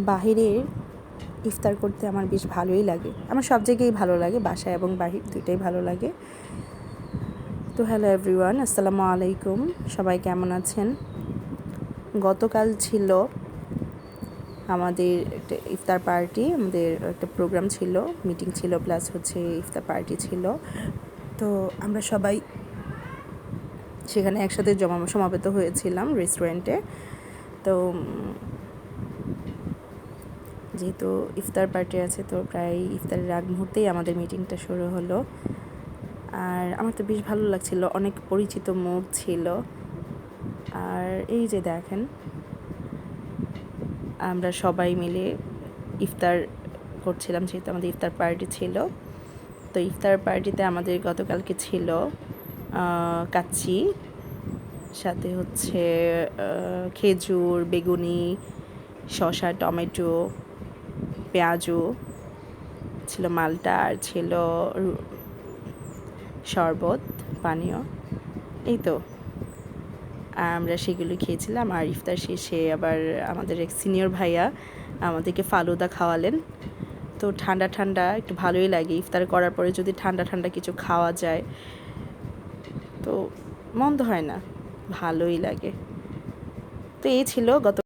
বাহিরের ইফতার করতে আমার বেশ ভালোই লাগে। আমার সব জায়গায়ই ভালো লাগে, বাসায় এবং বাহির দুইটাই ভালো লাগে। তো হ্যালো এভরিওয়ান, আসসালামু আলাইকুম। সবাই কেমন আছেন? গতকাল ছিল আমাদের একটা ইফতার পার্টি, আমাদের একটা প্রোগ্রাম ছিল, মিটিং ছিল, প্লাস হচ্ছে ইফতার পার্টি ছিল। তো আমরা সবাই সেখানে একসাথে সমাবেত হয়েছিলাম রেস্টুরেন্টে। তো যেহেতু ইফতার পার্টি আছে, তো প্রায় ইফতারের আগ মুহূর্তেই আমাদের মিটিংটা শুরু হলো। আর আমার তো বেশ ভালো লাগছিল, অনেক পরিচিত মুখ ছিল। আর এই যে দেখেন, আমরা সবাই মিলে ইফতার করছিলাম, যেহেতু আমাদের ইফতার পার্টি ছিল। তো ইফতার পার্টিতে আমাদের গতকালকে ছিল কাচ্চি, সাথে হচ্ছে খেজুর, বেগুনি, শসা, টমেটো, পেঁয়াজু ছিল, মালটা, আর ছিল শরবত পানীয়। এই তো আমরা সেগুলো খেয়েছিলাম। আর ইফতার শেষে আবার আমাদের এক সিনিয়র ভাইয়া আমাদেরকে ফালুদা খাওয়ালেন। তো ঠান্ডা ঠান্ডা একটু ভালোই লাগে, ইফতার করার পরে যদি ঠান্ডা ঠান্ডা কিছু খাওয়া যায় তো মন্দ হয় না, ভালোই লাগে। তো এই ছিল গত